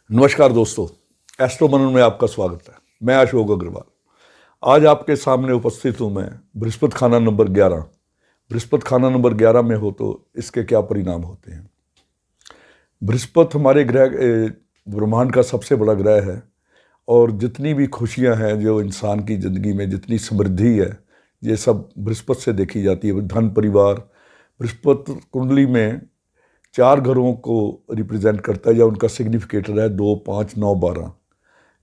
नमस्कार दोस्तों, एस्ट्रो मनन में आपका स्वागत है। मैं अशोक अग्रवाल। आज आपके सामने उपस्थित हूँ मैं बृहस्पति खाना नंबर 11। बृहस्पति खाना नंबर 11 में हो तो इसके क्या परिणाम होते हैं। बृहस्पति हमारे ब्रह्मांड का सबसे बड़ा ग्रह है और जितनी भी खुशियाँ हैं जो इंसान की ज़िंदगी में, जितनी समृद्धि है, ये सब बृहस्पति से देखी जाती है। धन, परिवार। बृहस्पति कुंडली में 4 घरों को रिप्रेजेंट करता है या उनका सिग्निफिकेटर है 2, 5, 9, 12।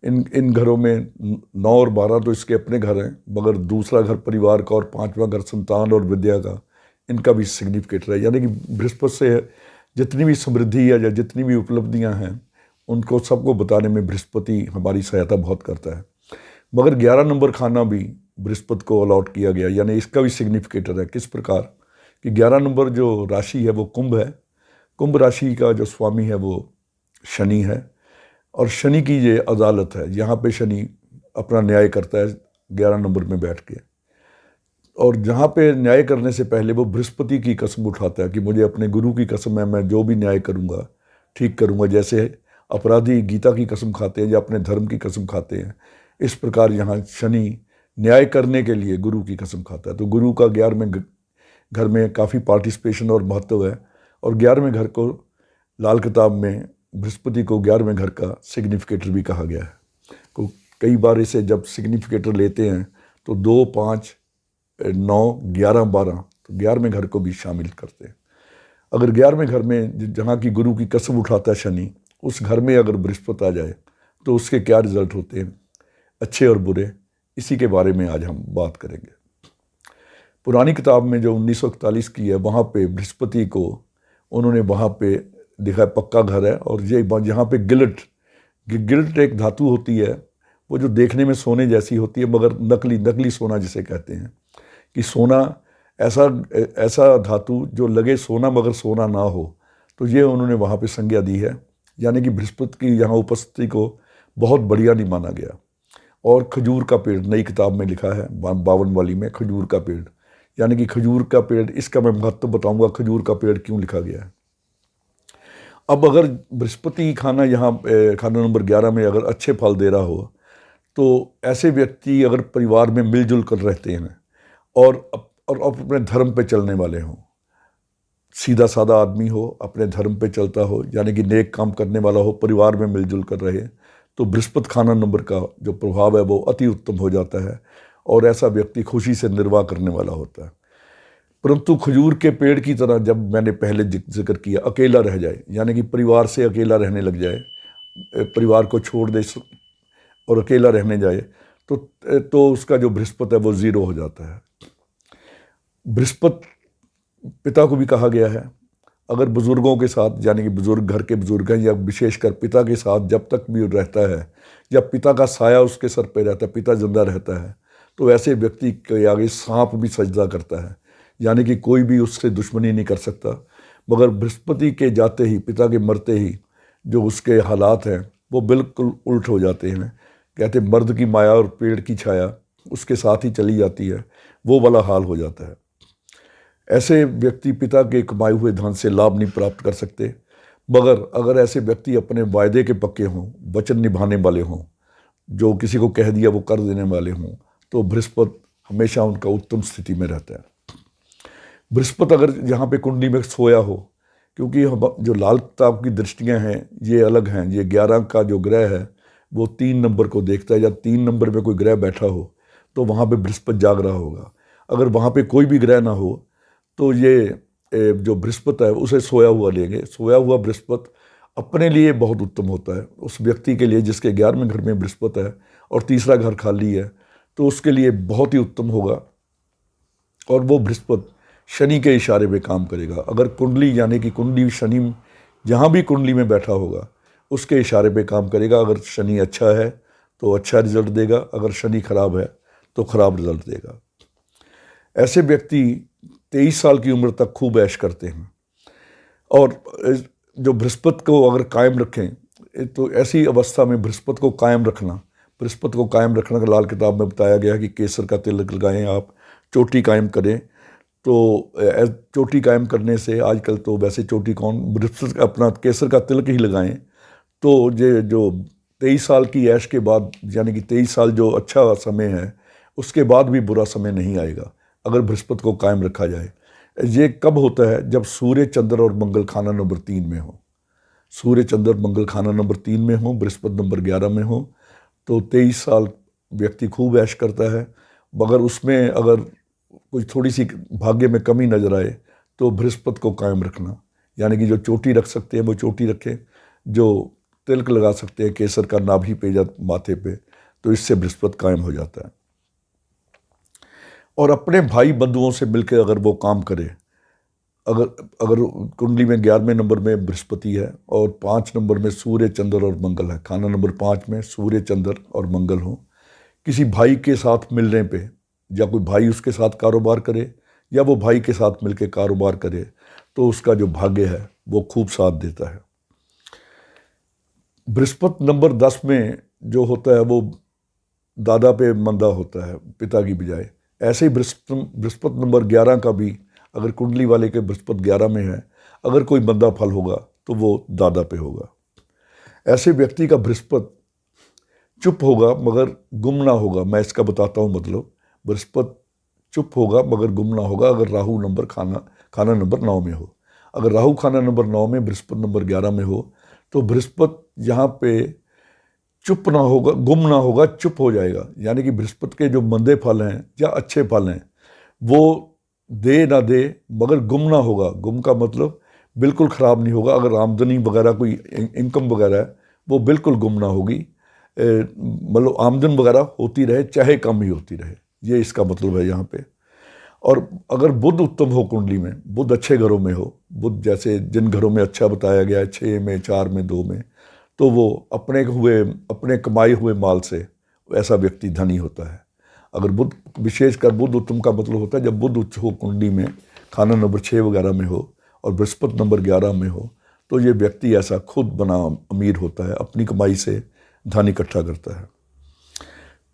इन घरों में 9 और 12 तो इसके अपने घर हैं, मगर दूसरा घर परिवार का और 5वां घर संतान और विद्या का, इनका भी सिग्निफिकेटर है। यानी कि बृहस्पति से जितनी भी समृद्धि है या जितनी भी उपलब्धियां हैं, उनको सबको बताने में बृहस्पति हमारी सहायता बहुत करता है। मगर 11 नंबर खाना भी बृहस्पति को अलॉट किया गया, यानी इसका भी सिग्निफिकेटर है। किस प्रकार कि 11 नंबर जो राशि है वो कुंभ है। कुंभ राशि का जो स्वामी है वो शनि है और शनि की ये अदालत है। यहाँ पे शनि अपना न्याय करता है 11 नंबर में बैठ के, और जहाँ पे न्याय करने से पहले वो बृहस्पति की कसम उठाता है कि मुझे अपने गुरु की कसम है, मैं जो भी न्याय करूँगा ठीक करूँगा। जैसे अपराधी गीता की कसम खाते हैं या अपने धर्म की कसम खाते हैं, इस प्रकार यहाँ शनि न्याय करने के लिए गुरु की कसम खाता है। तो गुरु का 11वें घर में काफ़ी पार्टिसिपेशन और महत्व है। और 11वें घर को लाल किताब में बृहस्पति को 11वें घर का सिग्निफिकेटर भी कहा गया है। तो कई बार इसे जब सिग्निफिकेटर लेते हैं तो 2, 5, 9, 11, 12, तो 11वें घर को भी शामिल करते हैं। अगर 11वें घर में जहाँ की गुरु की कसम उठाता है शनि, उस घर में अगर बृहस्पति आ जाए तो उसके क्या रिजल्ट होते हैं, अच्छे और बुरे, इसी के बारे में आज हम बात करेंगे। पुरानी किताब में जो 1941 की है, वहाँ पे बृहस्पति को उन्होंने वहाँ पे दिखा पक्का घर है। और ये यहाँ पे गिल्ट एक धातु होती है, वो जो देखने में सोने जैसी होती है मगर नकली सोना जिसे कहते हैं, कि सोना ऐसा धातु जो लगे सोना मगर सोना ना हो, तो ये उन्होंने वहाँ पे संज्ञा दी है। यानी कि बृहस्पति की यहाँ उपस्थिति को बहुत बढ़िया नहीं माना गया। और खजूर का पेड़ नई किताब में लिखा है 52 वाली में, खजूर का पेड़, यानी कि खजूर का पेड़, इसका मैं महत्व बताऊंगा खजूर का पेड़ क्यों लिखा गया है। अब अगर बृहस्पति खाना यहाँ खाना नंबर 11 में अगर अच्छे फल दे रहा हो, तो ऐसे व्यक्ति अगर परिवार में मिलजुल कर रहते हैं और अपने धर्म पे चलने वाले हों, सीधा साधा आदमी हो, अपने धर्म पे चलता हो, यानी कि नेक काम करने वाला हो, परिवार में मिलजुल कर रहे, तो बृहस्पति खाना नंबर का जो प्रभाव है वो अति उत्तम हो जाता है और ऐसा व्यक्ति खुशी से निर्वाह करने वाला होता है। परंतु खजूर के पेड़ की तरह, जब मैंने पहले जिक्र किया, अकेला रह जाए, यानी कि परिवार से अकेला रहने लग जाए, परिवार को छोड़ दे और अकेला रहने जाए, तो उसका जो बृहस्पति है वो 0 हो जाता है। बृहस्पति पिता को भी कहा गया है। अगर बुजुर्गों के साथ, यानी कि बुजुर्ग घर के बुजुर्ग हैं, या विशेषकर पिता के साथ जब तक भी रहता है, जब पिता का साया उसके सर पे रहता है, पिता जिंदा रहता है, तो ऐसे व्यक्ति के आगे सांप भी सजदा करता है, यानी कि कोई भी उससे दुश्मनी नहीं कर सकता। मगर बृहस्पति के जाते ही, पिता के मरते ही, जो उसके हालात हैं वो बिल्कुल उल्ट हो जाते हैं। कहते मर्द की माया और पेड़ की छाया उसके साथ ही चली जाती है, वो वाला हाल हो जाता है। ऐसे व्यक्ति पिता के कमाए हुए धन से लाभ नहीं प्राप्त कर सकते। मगर अगर ऐसे व्यक्ति अपने वायदे के पक्के हों, वचन निभाने वाले हों, जो किसी को कह दिया वो कर देने वाले हों, तो बृहस्पति हमेशा उनका उत्तम स्थिति में रहता है। बृहस्पति अगर यहाँ पे कुंडली में सोया हो, क्योंकि जो लाल किताब की दृष्टियाँ हैं ये अलग हैं। ये 11 का जो ग्रह है वो 3 नंबर को देखता है, या 3 नंबर पे कोई ग्रह बैठा हो तो वहाँ पे बृहस्पति जाग रहा होगा। अगर वहाँ पे कोई भी ग्रह ना हो तो ये जो बृहस्पति है उसे सोया हुआ लेंगे। सोया हुआ बृहस्पति अपने लिए बहुत उत्तम होता है। उस व्यक्ति के लिए जिसके 11वें घर में बृहस्पति है और तीसरा घर खाली है, तो उसके लिए बहुत ही उत्तम होगा। और वो बृहस्पति शनि के इशारे पे काम करेगा। अगर कुंडली, यानी कि कुंडली शनि जहाँ भी कुंडली में बैठा होगा उसके इशारे पे काम करेगा। अगर शनि अच्छा है तो अच्छा रिजल्ट देगा, अगर शनि खराब है तो खराब रिजल्ट देगा। ऐसे व्यक्ति 23 साल की उम्र तक खूब ऐश करते हैं। और जो बृहस्पति को अगर कायम रखें, तो ऐसी अवस्था में बृहस्पति को कायम रखना लाल किताब में बताया गया है कि केसर का तिलक लगाएं, आप चोटी कायम करें। तो चोटी कायम करने से, आजकल तो वैसे चोटी कौन, बृहस्पति अपना केसर का तिलक ही लगाएं तो ये जो 23 साल की ऐश के बाद, यानी कि 23 साल जो अच्छा समय है, उसके बाद भी बुरा समय नहीं आएगा अगर बृहस्पति को कायम रखा जाए। ये कब होता है? जब सूर्य, चंद्र और मंगल खाना नंबर 3 में हो। सूर्य, चंद्र, मंगल खाना नंबर 3 में हो, बृहस्पति नंबर 11 में हो, तो 23 साल व्यक्ति खूब ऐश करता है। मगर उसमें अगर कोई थोड़ी सी भाग्य में कमी नजर आए तो बृहस्पति को कायम रखना, यानी कि जो चोटी रख सकते हैं वो चोटी रखें, जो तिलक लगा सकते हैं केसर का नाभि पे या माथे पे, तो इससे बृहस्पति कायम हो जाता है। और अपने भाई बंधुओं से मिलकर अगर वो काम करे, अगर अगर कुंडली में 11वें नंबर में बृहस्पति है और 5 नंबर में सूर्य, चंद्र और मंगल है, खाना नंबर 5 में सूर्य, चंद्र और मंगल हो, किसी भाई के साथ मिलने पे, या कोई भाई उसके साथ कारोबार करे या वो भाई के साथ मिलकर कारोबार करे, तो उसका जो भाग्य है वो खूब साथ देता है। बृहस्पति नंबर 10 में जो होता है वो दादा पे मंदा होता है, पिता की बजाय। ऐसे ही बृहस्पति नंबर 11 का भी, अगर कुंडली वाले के बृहस्पति 11 में है, अगर कोई मंदा फल होगा तो वो दादा पे होगा। ऐसे व्यक्ति का बृहस्पति चुप होगा मगर गुम ना होगा। मैं इसका बताता हूँ मतलब। बृहस्पति चुप होगा मगर गुम ना होगा अगर राहु नंबर खाना नंबर 9 में हो। अगर राहु खाना नंबर 9 में, बृहस्पति नंबर 11 में हो, तो बृहस्पति यहाँ पे चुप ना होगा, गुम ना होगा, चुप हो जाएगा। यानी कि बृहस्पति के जो मंदे फल हैं या अच्छे फल हैं वो दे ना दे, मगर गुम ना होगा। गुम का मतलब बिल्कुल ख़राब नहीं होगा। अगर आमदनी वगैरह कोई इनकम वगैरह है वो बिल्कुल गुम ना होगी, मतलब आमदन वगैरह होती रहे, चाहे कम ही होती रहे, ये इसका मतलब है यहाँ पे। और अगर बुध उत्तम हो कुंडली में, बुध अच्छे घरों में हो, बुध जैसे जिन घरों में अच्छा बताया गया है 6 में, 4 में, 2 में, तो वो अपने कमाए हुए माल से ऐसा व्यक्ति धनी होता है। अगर बुध, विशेषकर बुध उत्तम का मतलब होता है जब बुध उच्च हो कुंडली में, खाना नंबर 6 वगैरह में हो और बृहस्पति नंबर 11 में हो, तो ये व्यक्ति ऐसा खुद बना अमीर होता है, अपनी कमाई से धन इकट्ठा करता है।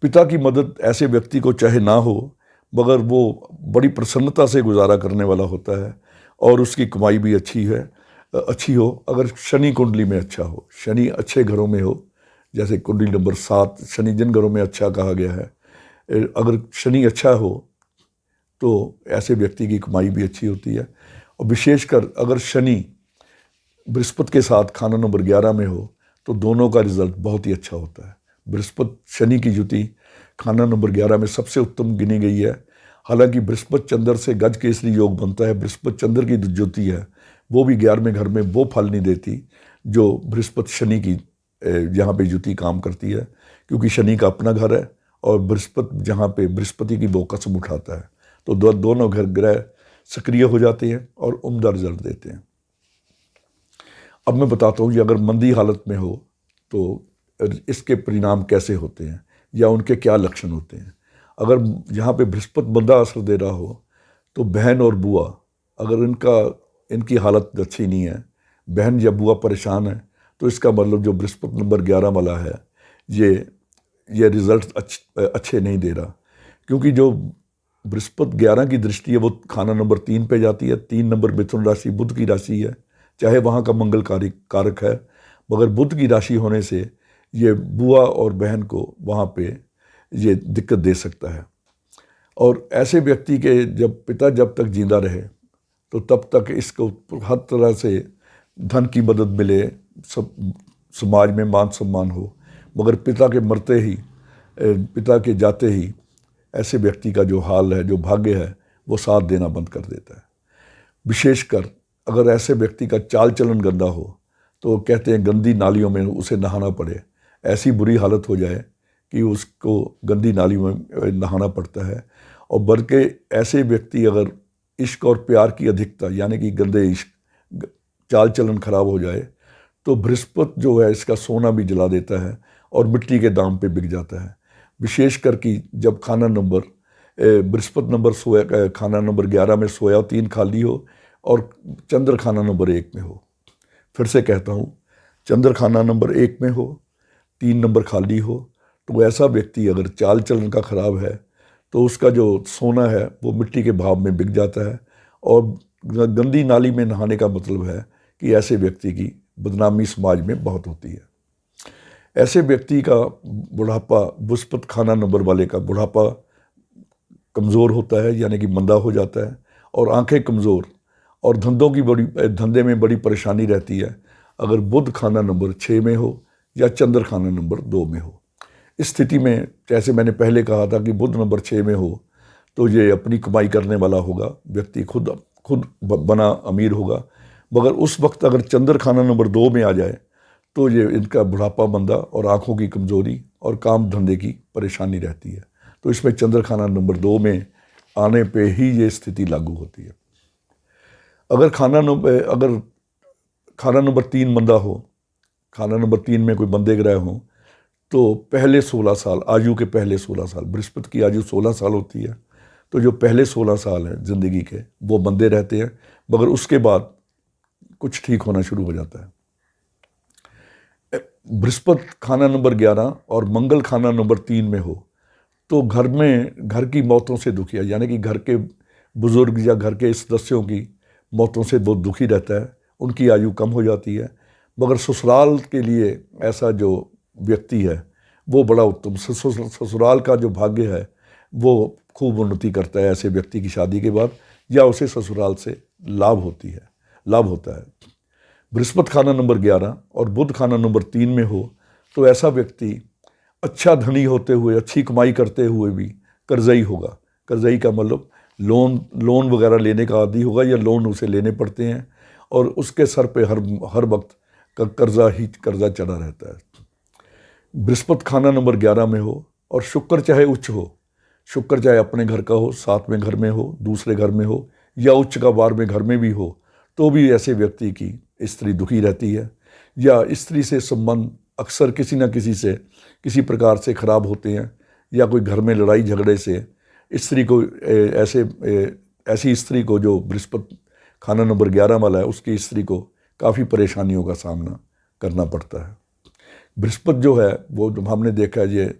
पिता की मदद ऐसे व्यक्ति को चाहे ना हो, मगर वो बड़ी प्रसन्नता से गुजारा करने वाला होता है और उसकी कमाई भी अच्छी हो। अगर शनि कुंडली में अच्छा हो, शनि अच्छे घरों में हो, जैसे कुंडली नंबर 7, शनि जिन घरों में अच्छा कहा गया है, अगर शनि अच्छा हो तो ऐसे व्यक्ति की कमाई भी अच्छी होती है। और विशेषकर अगर शनि बृहस्पति के साथ खाना नंबर 11 में हो तो दोनों का रिजल्ट बहुत ही अच्छा होता है। बृहस्पति शनि की युति खाना नंबर 11 में सबसे उत्तम गिनी गई है। हालांकि बृहस्पति चंद्र से गज केसरी योग बनता है, बृहस्पति चंद्र की युति है वो भी 11वें घर में वो फल नहीं देती जो बृहस्पति शनि की यहाँ पे युति काम करती है, क्योंकि शनि का अपना घर है और बृहस्पति जहाँ पे बृहस्पति की वो कसम उठाता है, तो दोनों घर ग्रह सक्रिय हो जाते हैं और उम्दा रिजल्ट देते हैं। अब मैं बताता हूँ कि अगर मंदी हालत में हो तो इसके परिणाम कैसे होते हैं या उनके क्या लक्षण होते हैं। अगर यहाँ पे बृहस्पति मंदा असर दे रहा हो तो बहन और बुआ, अगर इनकी हालत अच्छी नहीं है, बहन या बुआ परेशान है, तो इसका मतलब जो बृहस्पति नंबर 11 वाला है ये रिजल्ट अच्छे नहीं दे रहा, क्योंकि जो बृहस्पति 11 की दृष्टि है वो खाना नंबर 3 पे जाती है। 3 नंबर मिथुन राशि बुध की राशि है, चाहे वहाँ का मंगल कारक है, मगर बुध की राशि होने से ये बुआ और बहन को वहाँ पे ये दिक्कत दे सकता है। और ऐसे व्यक्ति के पिता जब तक जिंदा रहे तो तब तक इसको हर तरह से धन की मदद मिले, सब समाज में मान सम्मान हो, मगर पिता के मरते ही, पिता के जाते ही ऐसे व्यक्ति का जो हाल है, जो भाग्य है, वो साथ देना बंद कर देता है। विशेषकर अगर ऐसे व्यक्ति का चाल चलन गंदा हो तो कहते हैं गंदी नालियों में उसे नहाना पड़े, ऐसी बुरी हालत हो जाए कि उसको गंदी नाली में नहाना पड़ता है। और बल्कि ऐसे व्यक्ति अगर इश्क और प्यार की अधिकता, यानी कि गंदे इश्क, चाल चलन खराब हो जाए तो बृहस्पति जो है इसका सोना भी जला देता है और मिट्टी के दाम पे बिक जाता है। विशेषकर कि जब खाना नंबर बृहस्पति नंबर खाना नंबर 11 में सोया 3 खाली हो और चंद्र खाना नंबर 1 में हो। फिर से कहता हूँ, चंद्र खाना नंबर 1 में हो, 3 नंबर खाली हो, तो ऐसा व्यक्ति अगर चाल चलन का खराब है तो उसका जो सोना है वो मिट्टी के भाव में बिक जाता है। और गंदी नाली में नहाने का मतलब है कि ऐसे व्यक्ति की बदनामी समाज में बहुत होती है। ऐसे व्यक्ति का बुढ़ापा, बृहस्पति खाना नंबर वाले का बुढ़ापा कमज़ोर होता है, यानी कि मंदा हो जाता है, और आंखें कमज़ोर, और धंधे में बड़ी परेशानी रहती है अगर बुध खाना नंबर 6 में हो या चंद्र खाना नंबर 2 में हो। इस स्थिति में जैसे मैंने पहले कहा था कि बुध नंबर 6 में हो तो ये अपनी कमाई करने वाला होगा, व्यक्ति खुद बना अमीर होगा। मगर उस वक्त अगर चंद्र खाना नंबर 2 में आ जाए तो ये इनका बुढ़ापा, मंदा और आँखों की कमज़ोरी और काम धंधे की परेशानी रहती है। तो इसमें चंद्र खाना नंबर 2 में आने पे ही ये स्थिति लागू होती है। अगर खाना नंबर 3 मंदा हो, खाना नंबर 3 में कोई मंदे ग्रह हो, तो पहले 16 साल, आयु के पहले 16 साल, बृहस्पति की आयु 16 साल होती है, तो जो पहले 16 साल हैं ज़िंदगी के वो मंदे रहते हैं, मगर उसके बाद कुछ ठीक होना शुरू हो जाता है। बृहस्पति खाना नंबर 11 और मंगल खाना नंबर 3 में हो तो घर की मौतों से दुखी है, यानी कि घर के बुजुर्ग या घर के सदस्यों की मौतों से बहुत दुखी रहता है, उनकी आयु कम हो जाती है। मगर ससुराल के लिए ऐसा जो व्यक्ति है वो बड़ा उत्तम, ससुराल का जो भाग्य है वो खूब उन्नति करता है ऐसे व्यक्ति की शादी के बाद, या उसे ससुराल से लाभ होता है। बृहस्पति खाना नंबर 11 और बुध खाना नंबर 3 में हो तो ऐसा व्यक्ति अच्छा धनी होते हुए, अच्छी कमाई करते हुए भी कर्जई होगा। कर्जई का मतलब लोन वगैरह लेने का आदी होगा, या लोन उसे लेने पड़ते हैं और उसके सर पे हर वक्त कर्जा चढ़ा रहता है। बृहस्पति खाना नंबर 11 में हो और शुक्र चाहे उच्च हो, शुक्र चाहे अपने घर का हो, 7वें घर में हो, दूसरे घर में हो, या उच्च का 12वें घर में भी हो, तो भी ऐसे व्यक्ति की स्त्री दुखी रहती है, या स्त्री से संबंध अक्सर किसी न किसी से किसी प्रकार से खराब होते हैं, या कोई घर में लड़ाई झगड़े से स्त्री को ऐसी स्त्री को जो बृहस्पति खाना नंबर 11 वाला है उसकी स्त्री को काफ़ी परेशानियों का सामना करना पड़ता है। बृहस्पति जो है वो हमने देखा है, ये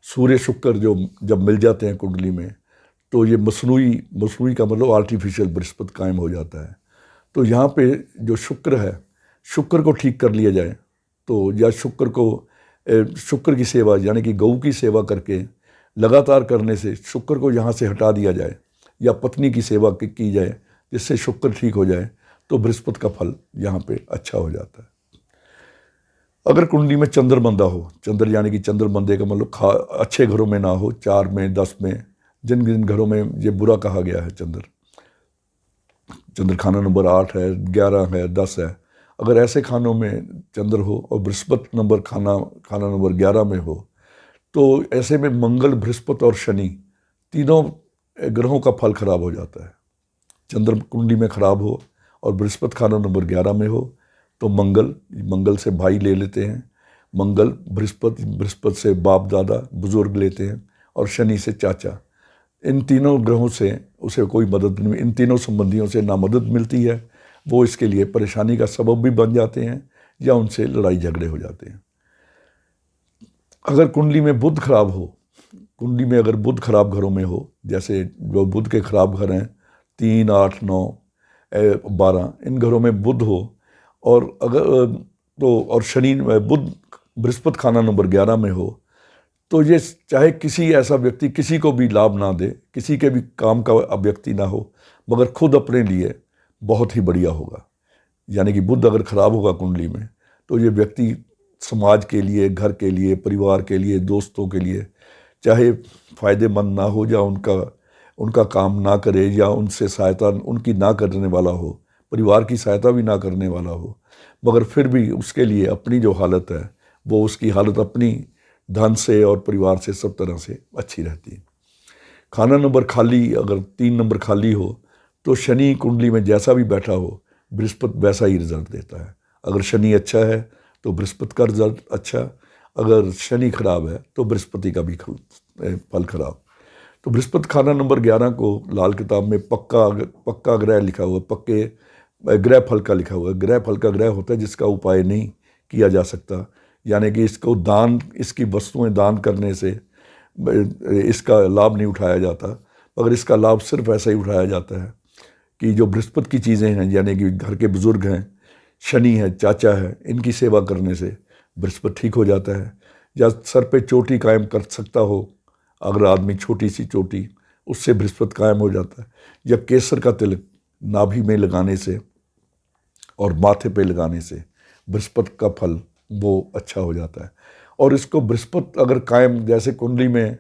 सूर्य शुक्र जो जब मिल जाते हैं कुंडली में तो ये मसनूई का मतलब आर्टिफिशियल बृहस्पति कायम हो जाता है। तो यहाँ पे जो शुक्र है, शुक्र को ठीक कर लिया जाए तो, या शुक्र की सेवा यानी कि गऊ की सेवा करके लगातार करने से शुक्र को यहाँ से हटा दिया जाए, या पत्नी की सेवा की जाए जिससे शुक्र ठीक हो जाए, तो बृहस्पति का फल यहाँ पे अच्छा हो जाता है। अगर कुंडली में चंद्र मंदा हो, चंद्र यानी कि चंद्र मंदे का मतलब अच्छे घरों में ना हो, 4 में 10 में, जिन घरों में ये बुरा कहा गया है, चंद्र खाना नंबर 8 है, 11 है, 10 है, अगर ऐसे खानों में चंद्र हो और बृहस्पति नंबर खाना नंबर 11 में हो तो ऐसे में मंगल, बृहस्पति और शनि तीनों ग्रहों का फल खराब हो जाता है। चंद्र कुंडली में खराब हो और बृहस्पति खाना नंबर 11 में हो तो मंगल से भाई ले लेते हैं, मंगल बृहस्पति से बाप दादा बुजुर्ग लेते हैं, और शनि से चाचा। इन तीनों ग्रहों से उसे कोई मदद नहीं, इन तीनों संबंधियों से ना मदद मिलती है, वो इसके लिए परेशानी का सबब भी बन जाते हैं, या उनसे लड़ाई झगड़े हो जाते हैं। अगर कुंडली में बुध खराब हो, कुंडली में अगर बुध खराब घरों में हो, जैसे जो बुध के खराब घर हैं 3, 8, 9, 12, इन घरों में बुध हो और और शनि बुध बृहस्पति खाना नंबर 11 में हो तो ये चाहे किसी ऐसा व्यक्ति किसी को भी लाभ ना दे, किसी के भी काम का व्यक्ति ना हो, मगर खुद अपने लिए बहुत ही बढ़िया होगा। यानी कि बुध अगर खराब होगा कुंडली में तो ये व्यक्ति समाज के लिए, घर के लिए, परिवार के लिए, दोस्तों के लिए चाहे फ़ायदेमंद ना हो, या उनका काम ना करे, या उनसे सहायता उनकी ना करने वाला हो, परिवार की सहायता भी ना करने वाला हो, मगर फिर भी उसके लिए अपनी जो हालत है वो उसकी हालत अपनी धन से और परिवार से सब तरह से अच्छी रहती है। खाना नंबर खाली, अगर 3 नंबर खाली हो तो शनि कुंडली में जैसा भी बैठा हो बृहस्पति वैसा ही रिजल्ट देता है। अगर शनि अच्छा है तो बृहस्पति का रिजल्ट अच्छा, अगर शनि खराब है तो बृहस्पति का भी फल खराब। तो बृहस्पति खाना नंबर 11 को लाल किताब में पक्का ग्रह लिखा हुआ, पक्के ग्रह फल का लिखा हुआ है। ग्रह फल का ग्रह होता है जिसका उपाय नहीं किया जा सकता, यानी कि इसकी वस्तुएं दान करने से इसका लाभ नहीं उठाया जाता, मगर इसका लाभ सिर्फ ऐसा ही उठाया जाता है कि जो बृहस्पति की चीज़ें हैं, यानी कि घर के बुजुर्ग हैं, शनि है, चाचा है, इनकी सेवा करने से बृहस्पति ठीक हो जाता है। या सर पे चोटी कायम कर सकता हो, अगर आदमी छोटी सी चोटी, उससे बृहस्पति कायम हो जाता है। या केसर का तिलक नाभि में लगाने से और माथे पे लगाने से बृहस्पति का फल वो अच्छा हो जाता है। और इसको बृहस्पति अगर कायम, जैसे कुंडली में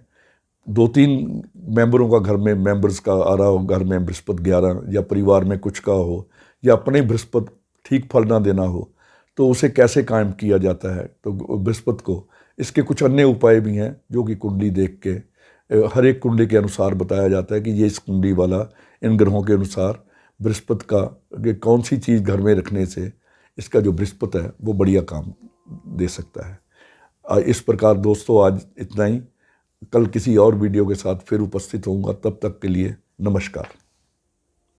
2-3 मेंबरों का, घर में मेंबर्स का आ रहा हो, घर में बृहस्पति 11, या परिवार में कुछ का हो, या अपने बृहस्पति ठीक फल ना देना हो, तो उसे कैसे कायम किया जाता है? तो बृहस्पति को, इसके कुछ अन्य उपाय भी हैं जो कि कुंडली देख के, हर एक कुंडली के अनुसार बताया जाता है कि ये इस कुंडली वाला इन ग्रहों के अनुसार बृहस्पति का कि कौन सी चीज़ घर में रखने से इसका जो बृहस्पति है वो बढ़िया काम दे सकता है। इस प्रकार दोस्तों आज इतना ही। कल किसी और वीडियो के साथ फिर उपस्थित होऊंगा। तब तक के लिए नमस्कार।